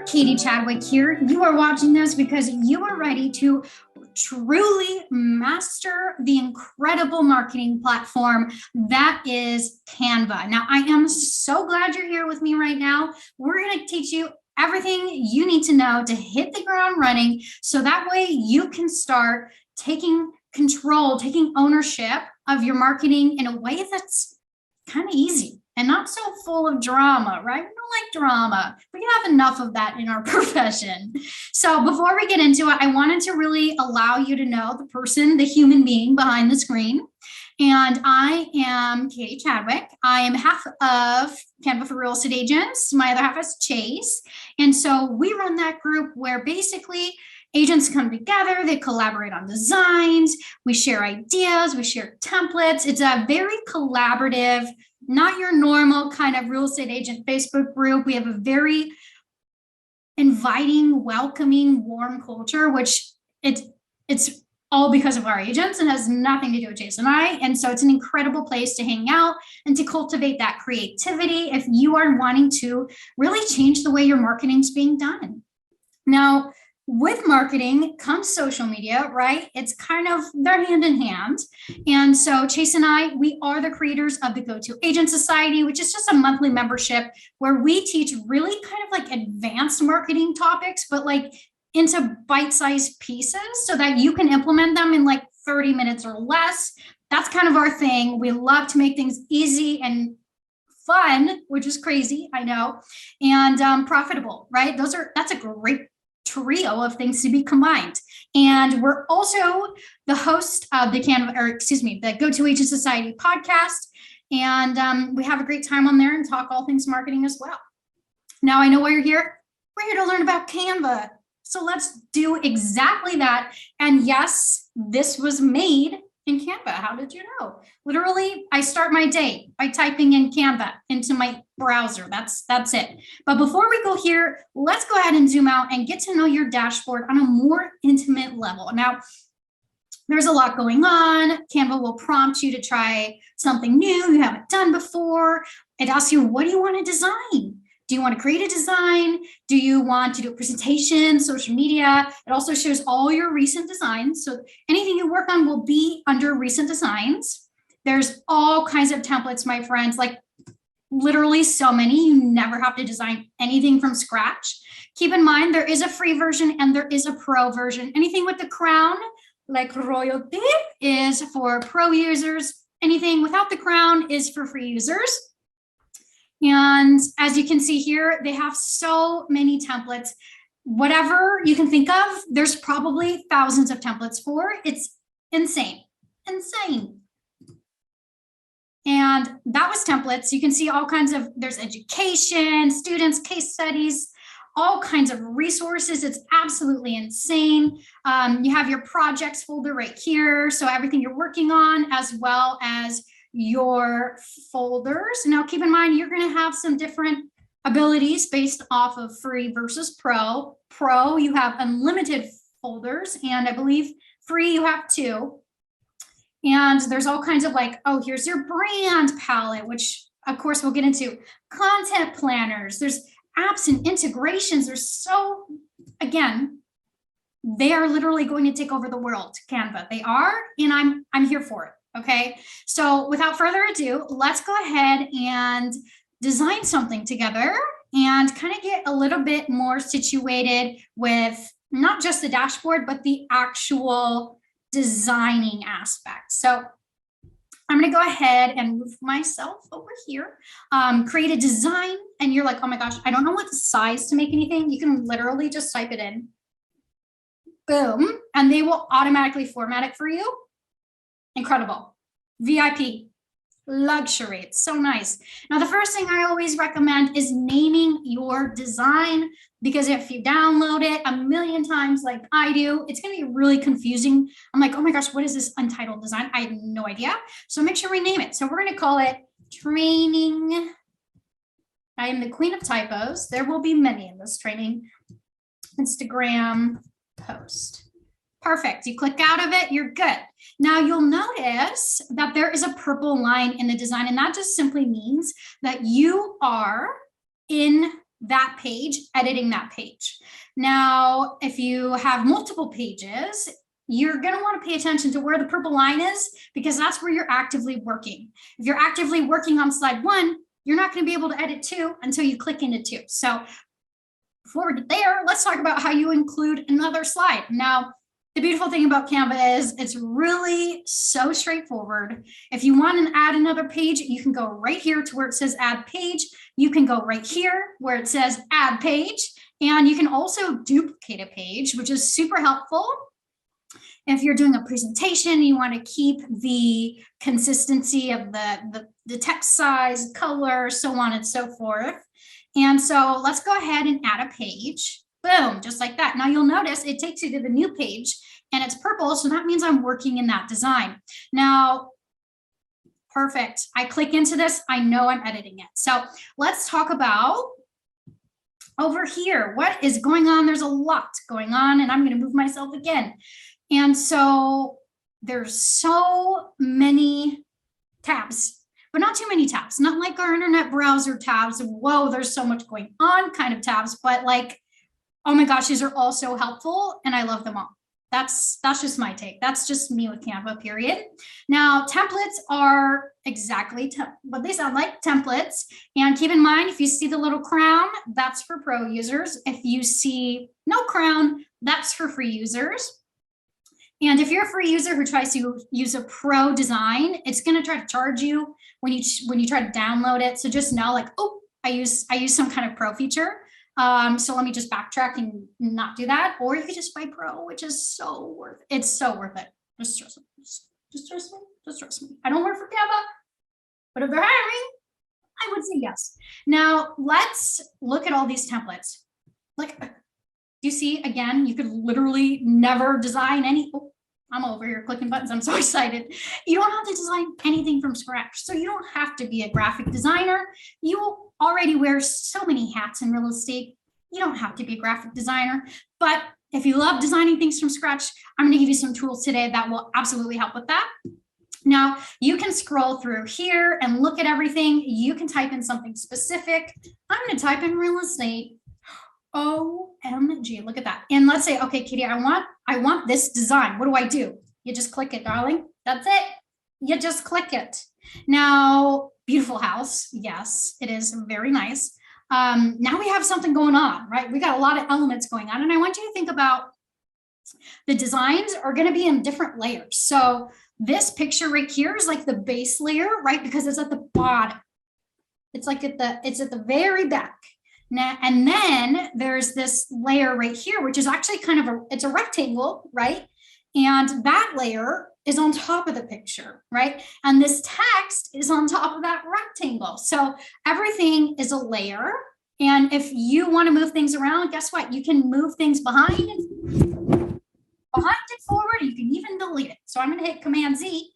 Katie Chadwick here. You are watching this because you are ready to truly master the incredible marketing platform that is Canva. Now, I am so glad you're here with me right now. We're going to teach you everything you need to know to hit the ground running so that way you can start taking control, taking ownership of your marketing in a way that's kind of easy and not so full of drama, right? We don't like drama. We have enough of that in our profession. So before we get into it, I wanted to really allow you to know the person, the human being behind the screen. And I am Katie Chadwick. I am half of Canva for Real Estate Agents. My other half is Chase. And so we run that group where basically agents come together, they collaborate on designs, we share ideas, we share templates. It's a very collaborative, not your normal kind of real estate agent Facebook group. We have a very inviting, welcoming, warm culture, which it's all because of our agents and has nothing to do with Jason and I. And so it's an incredible place to hang out and to cultivate that creativity if you are wanting to really change the way your marketing is being done. Now, with marketing comes social media, right? It's kind of, they're hand in hand. And so Chase and I, we are the creators of the Go-To Agent Society, which is just a monthly membership where we teach really kind of like advanced marketing topics, but like into bite-sized pieces so that you can implement them in like 30 minutes or less. That's kind of our thing. We love to make things easy and fun, which is crazy, I know, and profitable, right? That's a great trio of things to be combined. And we're also the host of the the Go-To Agent Society podcast. And we have a great time on there and talk all things marketing as well. Now, I know why you're here. We're here to learn about Canva. So let's do exactly that. And yes, this was made in Canva. How did you know? Literally, I start my day by typing in Canva into my browser. That's it. But before we go here, let's go ahead and zoom out and get to know your dashboard on a more intimate level. Now, there's a lot going on. Canva will prompt you to try something new you haven't done before. It asks you, what do you want to design? Do you want to create a design? Do you want to do a presentation, social media? It also shows all your recent designs. So anything you work on will be under recent designs. There's all kinds of templates, my friends, like literally so many. You never have to design anything from scratch. Keep in mind, there is a free version and there is a pro version. Anything with the crown, like royalty, is for pro users. Anything without the crown is for free users. And as you can see here, they have so many templates. Whatever you can think of, there's probably thousands of templates for. It's insane. And that was templates. You can see all kinds of, there's education, students, case studies, all kinds of resources. It's absolutely insane. You have your projects folder right here. So everything you're working on, as well as your folders. Now, keep in mind, you're going to have some different abilities based off of free versus pro. Pro, you have unlimited folders, and I believe free, you have 2. And there's all kinds of like, oh, here's your brand palette, which of course we'll get into. Content planners, there's apps and integrations. There's so, again, they are literally going to take over the world, Canva. They are, and I'm here for it. Okay, so without further ado, let's go ahead and design something together and kind of get a little bit more situated with not just the dashboard, but the actual designing aspect. So I'm going to go ahead and move myself over here, create a design, and you're like, oh my gosh, I don't know what size to make anything. You can literally just type it in. Boom, and they will automatically format it for you. Incredible. VIP, luxury. It's so nice. Now, the first thing I always recommend is naming your design, because if you download it a million times like I do, it's going to be really confusing. I'm like, oh my gosh, what is this untitled design? I have no idea. So make sure we name it. So we're going to call it training. I am the queen of typos. There will be many in this training. Instagram post. Perfect. You click out of it, you're good. Now you'll notice that there is a purple line in the design, and that just simply means that you are in that page, editing that page. Now, if you have multiple pages, you're going to want to pay attention to where the purple line is, because that's where you're actively working. If you're actively working on slide 1, you're not going to be able to edit 2 until you click into 2. So before we get there, let's talk about how you include another slide. Now, the beautiful thing about Canva is it's really so straightforward. If you want to add another page, you can go right here to where it says add page. You can go right here where it says add page, and you can also duplicate a page, which is super helpful. If you're doing a presentation, you want to keep the consistency of the text size, color, so on and so forth. And so let's go ahead and add a page. Boom, just like that. Now you'll notice it takes you to the new page and it's purple. So that means I'm working in that design. Now, perfect. I click into this. I know I'm editing it. So let's talk about over here. What is going on? There's a lot going on, and I'm going to move myself again. And so there's so many tabs, but not too many tabs, not like our internet browser tabs. Whoa, there's so much going on kind of tabs, but like, oh my gosh, these are all so helpful and I love them all. That's just my take. That's just me with Canva, period. Now, templates are exactly what they sound like, templates. And keep in mind, if you see the little crown, that's for pro users. If you see no crown, that's for free users. And if you're a free user who tries to use a pro design, it's going to try to charge you when you try to download it. So just know, like, oh, I use some kind of pro feature. So let me just backtrack and not do that. Or you could just buy pro, which is so worth it. It's so worth it. Just trust me. Just trust me. Just trust me. I don't work for Canva, but if they're hiring, I would say yes. Now let's look at all these templates. Like, you see, again, you could literally never design any. Oh, I'm over here clicking buttons. I'm so excited. You don't have to design anything from scratch. So you don't have to be a graphic designer. You already wear so many hats in real estate. You don't have to be a graphic designer. But if you love designing things from scratch, I'm going to give you some tools today that will absolutely help with that. Now, you can scroll through here and look at everything. You can type in something specific. I'm going to type in real estate. OMG, look at that. And let's say, okay, Katie, I want this design. What do? You just click it, darling. That's it. You just click it. Now, beautiful house. Yes, it is very nice. Now we have something going on, right? We got a lot of elements going on. And I want you to think about the designs are going to be in different layers. So this picture right here is like the base layer, right? Because it's at the bottom. It's like it's at the very back. Now, and then there's this layer right here, which is actually kind of it's a rectangle, right? And that layer is on top of the picture, right? And this text is on top of that rectangle. So everything is a layer. And if you want to move things around, guess what? You can move things behind and forward. You can even delete it. So I'm going to hit Command Z,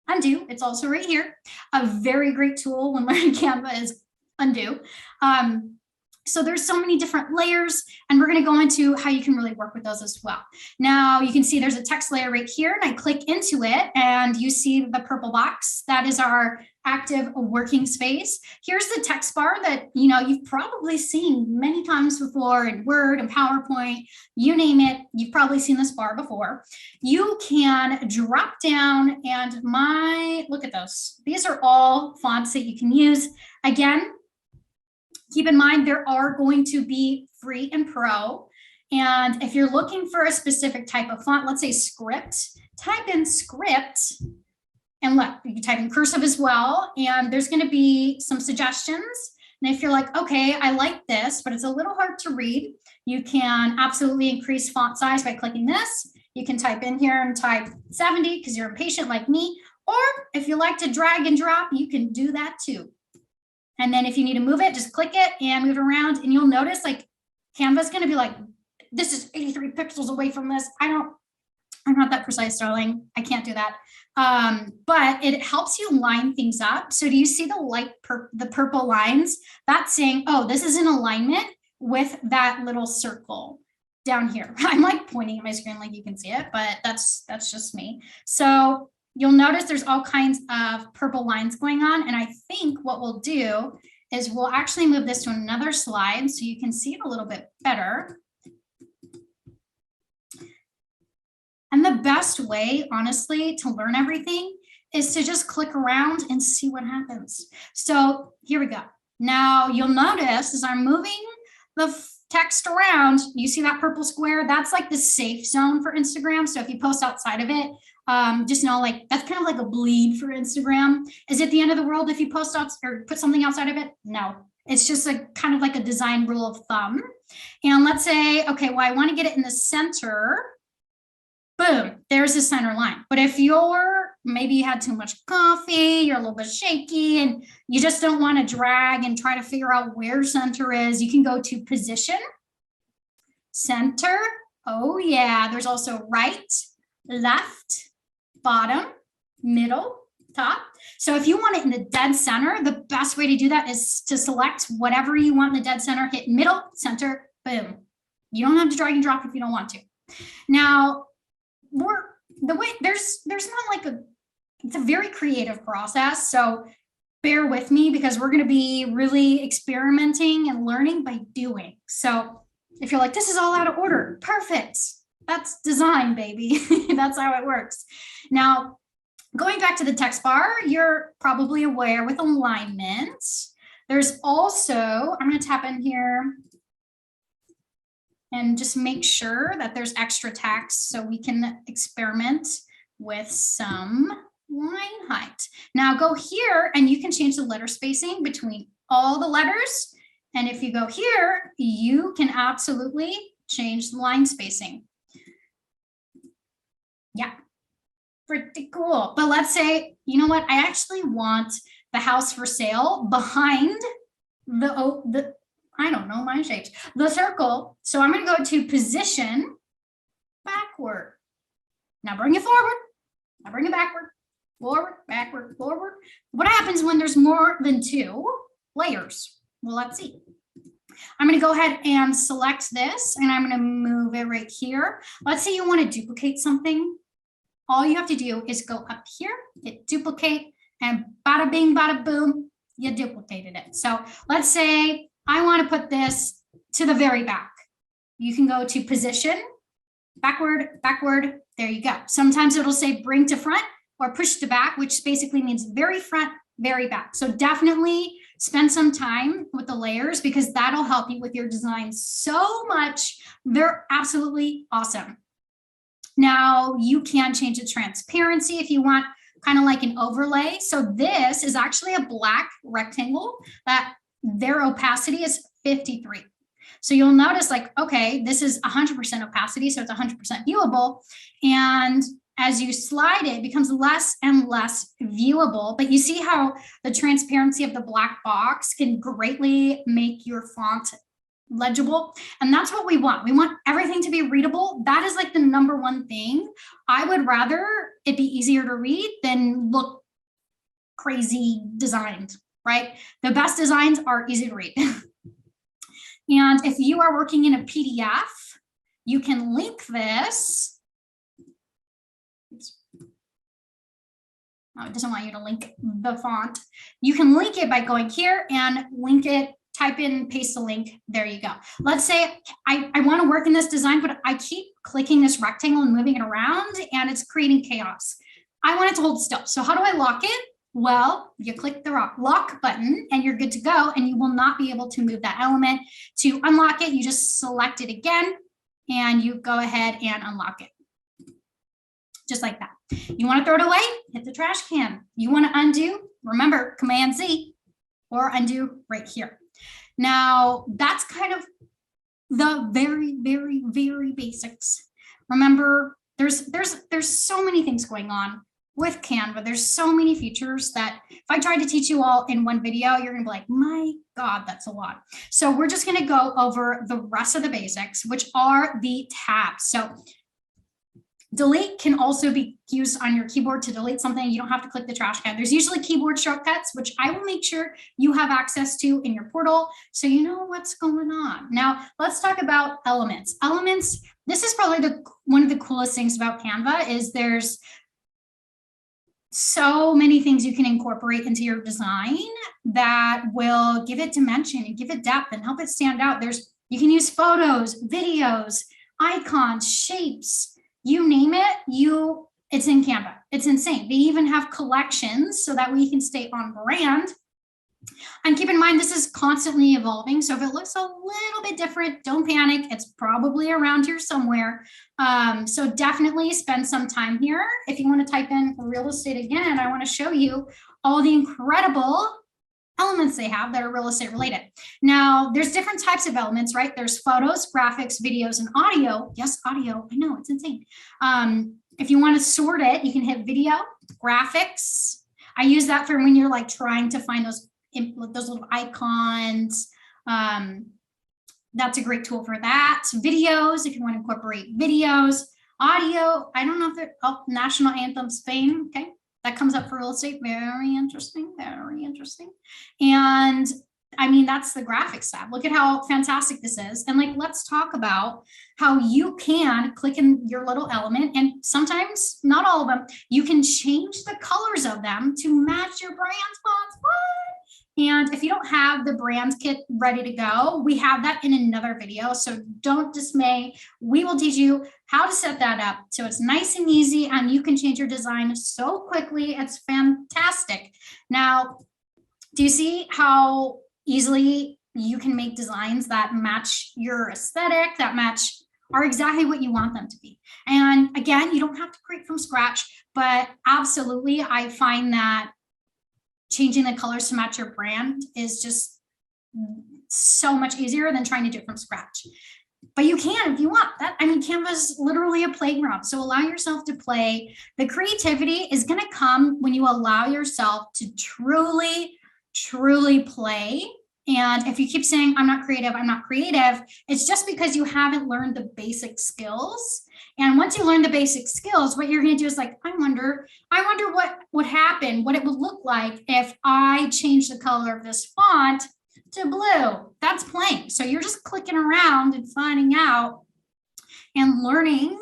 undo. It's also right here. A very great tool when learning Canva is undo. So there's so many different layers, and we're going to go into how you can really work with those as well. Now you can see there's a text layer right here, and I click into it and you see the purple box. That is our active working space. Here's the text bar that you've probably seen many times before in Word and PowerPoint, you name it. You've probably seen this bar before. You can drop down and look at those. These are all fonts that you can use. Again, keep in mind, there are going to be free and pro. And if you're looking for a specific type of font, let's say script, type in script. And look, you can type in cursive as well. And there's going to be some suggestions. And if you're like, okay, I like this, but it's a little hard to read, you can absolutely increase font size by clicking this. You can type in here and type 70 because you're impatient like me. Or if you like to drag and drop, you can do that too. And then if you need to move it, just click it and move it around. And you'll notice like Canva's going to be like, this is 83 pixels away from this. I'm not that precise, darling. I can't do that. But it helps you line things up. So do you see the purple lines? That's saying, oh, this is in alignment with that little circle down here. I'm like pointing at my screen like you can see it, but that's just me. So you'll notice there's all kinds of purple lines going on. And I think what we'll do is we'll actually move this to another slide so you can see it a little bit better. And the best way, honestly, to learn everything is to just click around and see what happens. So here we go. Now you'll notice as I'm moving the text around, you see that purple square? That's like the safe zone for Instagram. So if you post outside of it, just know like that's kind of like a bleed for Instagram. Is it the end of the world if you post out or put something outside of it? No, it's just a kind of like a design rule of thumb. And let's say, okay, well, I want to get it in the center. Boom, there's the center line. But if maybe you had too much coffee, you're a little bit shaky, and you just don't want to drag and try to figure out where center is, you can go to position, center. Oh yeah, there's also right, left, bottom, middle, top. So if you want it in the dead center, the best way to do that is to select whatever you want in the dead center, hit middle, center, boom. You don't have to drag and drop if you don't want to. Now, there's not like it's a very creative process. So bear with me because we're going to be really experimenting and learning by doing. So if you're like, this is all out of order, perfect. That's design, baby. That's how it works. Now, going back to the text bar, you're probably aware with alignment. There's also, I'm going to tap in here and just make sure that there's extra text so we can experiment with some line height. Now go here and you can change the letter spacing between all the letters. And if you go here, you can absolutely change the line spacing. Yeah, pretty cool. But let's say, you know what? I actually want the house for sale behind the I don't know my shapes, the circle. So I'm going to go to position backward. Now bring it forward. Now bring it backward, forward, backward, forward. What happens when there's more than 2 layers? Well, let's see. I'm going to go ahead and select this and I'm going to move it right here. Let's say you want to duplicate something. All you have to do is go up here, hit duplicate, and bada bing, bada boom, you duplicated it. So let's say I want to put this to the very back. You can go to position, backward, backward. There you go. Sometimes it'll say bring to front or push to back, which basically means very front, very back. So definitely spend some time with the layers because that'll help you with your design so much. They're absolutely awesome. Now you can change the transparency if you want, kind of like an overlay. So this is actually a black rectangle that their opacity is 53. So you'll notice like, okay, this is 100% opacity. So it's 100% viewable. And as you slide it, it becomes less and less viewable. But you see how the transparency of the black box can greatly make your font legible. And that's what we want. We want everything to be readable. That is like the #1 thing. I would rather it be easier to read than look crazy designed. Right? The best designs are easy to read. And if you are working in a PDF, you can link this. Oh, it doesn't want you to link the font. You can link it by going here and link it, type in, paste the link. There you go. Let's say I want to work in this design, but I keep clicking this rectangle and moving it around and it's creating chaos. I want it to hold still. So how do I lock it? Well, you click the lock button and you're good to go and you will not be able to move that element. To unlock it, you just select it again and you go ahead and unlock it. Just like that. You want to throw it away? Hit the trash can. You want to undo? Remember, Command Z or undo right here. Now, that's kind of the very, very, very basics. Remember, there's so many things going on with Canva. There's so many features that if I tried to teach you all in one video, you're gonna be like, my God, that's a lot. So we're just gonna go over the rest of the basics, which are the tabs. So delete can also be used on your keyboard to delete something. You don't have to click the trash can. There's usually keyboard shortcuts, which I will make sure you have access to in your portal so you know what's going on. Now, let's talk about elements. Elements, this is probably one of the coolest things about Canva is there's so many things you can incorporate into your design that will give it dimension and give it depth and help it stand out. You can use photos, videos, icons, shapes, you name it, it's in Canva. It's insane. They even have collections so that we can stay on brand. And keep in mind, this is constantly evolving. So if it looks a little bit different, don't panic. It's probably around here somewhere. So definitely spend some time here. If you want to type in real estate again, I want to show you all the incredible elements they have that are real estate related. Now, there's different types of elements, right? There's photos, graphics, videos, and audio. Yes, audio. I know, it's insane. If you want to sort it, you can hit video, graphics. I use that for when you're like trying to find those little icons. That's a great tool for that. Videos, if you want to incorporate videos. Audio, I don't know if they're, national anthem Spain. Okay, that comes up for real estate. Very interesting, very interesting. And I mean, that's the graphics tab. Look at how fantastic this is. And like, let's talk about how you can click in your little element, and sometimes, not all of them, you can change the colors of them to match your brand fonts. What? And if you don't have the brand kit ready to go, we have that in another video. So don't dismay. We will teach you how to set that up so it's nice and easy and you can change your design so quickly. It's fantastic. Now, do you see how easily you can make designs that match your aesthetic, that are exactly what you want them to be? And again, you don't have to create from scratch, but absolutely, I find that changing the colors to match your brand is just so much easier than trying to do it from scratch. But you can if you want that. I mean, Canva is literally a playground. So allow yourself to play. The creativity is going to come when you allow yourself to truly, truly play. And if you keep saying, I'm not creative, it's just because you haven't learned the basic skills. And once you learn the basic skills, what you're going to do is like, I wonder what would happen, what it would look like if I change the color of this font to blue. That's playing. So you're just clicking around and finding out and learning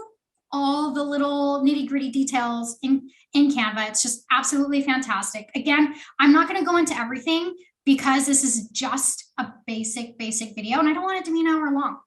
all the little nitty-gritty details in Canva. It's just absolutely fantastic. Again, I'm not going to go into everything because this is just a basic video, and I don't want it to be an hour long.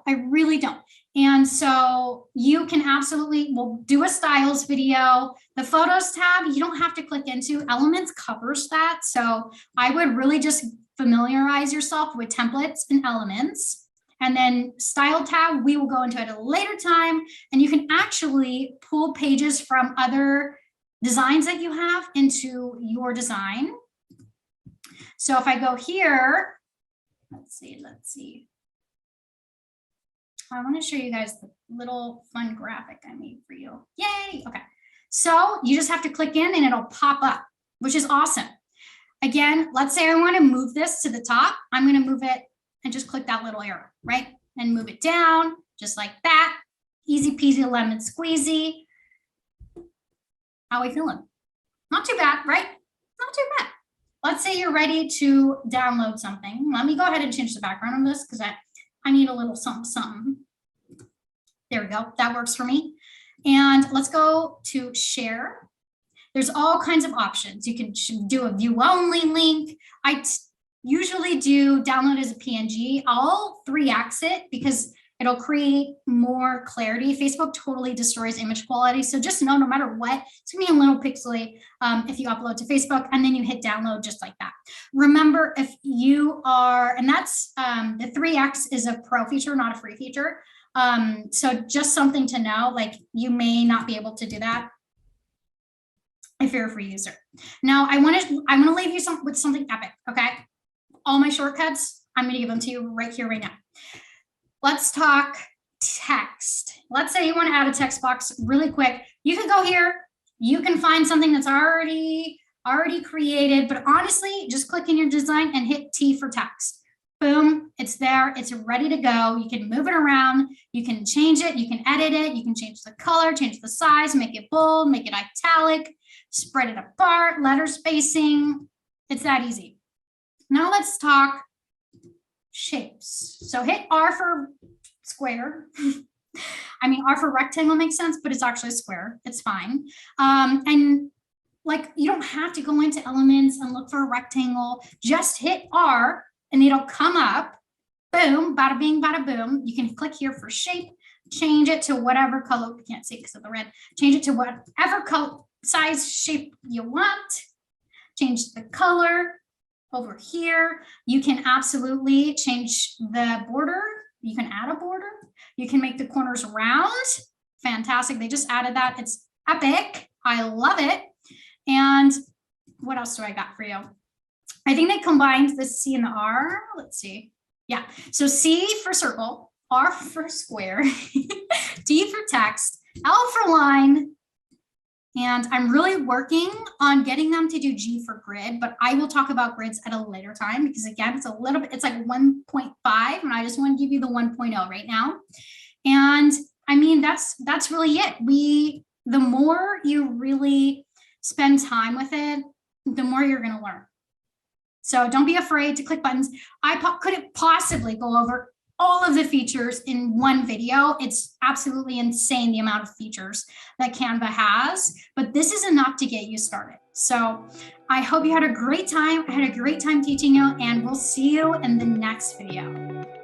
I really don't. And so you can absolutely, we'll do a styles video. The photos tab, you don't have to click into. Elements covers that. So I would really just familiarize yourself with templates and elements. And then style tab, we will go into it at a later time. And you can actually pull pages from other designs that you have into your design. So if I go here, let's see. I want to show you guys the little fun graphic I made for you. Yay. Okay. So you just have to click in and it'll pop up, which is awesome. Again, let's say I want to move this to the top. I'm going to move it and just click that little arrow, right? And move it down just like that. Easy peasy lemon squeezy. How are we feeling? Not too bad, right? Not too bad. Let's say you're ready to download something. Let me go ahead and change the background on this because I need a little something. There we go. That works for me. And let's go to share. There's all kinds of options. You can do a view only link. I usually do download as a PNG. I'll 3x it because it'll create more clarity. Facebook totally destroys image quality. So just know no matter what, it's gonna be a little pixely if you upload to Facebook and then you hit download just like that. Remember, if you are, and that's the 3x is a pro feature, not a free feature. So just something to know, like you may not be able to do that if you're a free user. Now I'm gonna leave you with something epic, okay? All my shortcuts, I'm gonna give them to you right here, right now. Let's talk text. Let's say you want to add a text box really quick. You can go here. You can find something that's already created, but honestly, just click in your design and hit T for text. Boom, it's there. It's ready to go. You can move it around. You can change it. You can edit it. You can change the color, change the size, make it bold, make it italic, spread it apart, letter spacing. It's that easy. Now let's talk shapes. So hit R for square. I mean, R for rectangle makes sense, but it's actually a square. It's fine. And like, you don't have to go into elements and look for a rectangle. Just hit R and it'll come up. Boom, bada bing, bada boom. You can click here for shape, change it to whatever color. We can't see because of the red. Change it to whatever color, size, shape you want. Change the color over here. You can absolutely change the border. You can add a border. You can make the corners round. Fantastic. They just added that. It's epic. I love it. And what else do I got for you? I think they combined the C and the R. Let's see. Yeah. So C for circle, R for square, D for text, L for line. And I'm really working on getting them to do G for grid, but I will talk about grids at a later time because again, it's a little bit, it's like 1.5 and I just want to give you the 1.0 right now. And I mean, that's really it. The more you really spend time with it, the more you're going to learn. So don't be afraid to click buttons. I couldn't possibly go over all of the features in one video. It's absolutely insane the amount of features that Canva has, but this is enough to get you started. So I hope you had a great time. I had a great time teaching you, and we'll see you in the next video.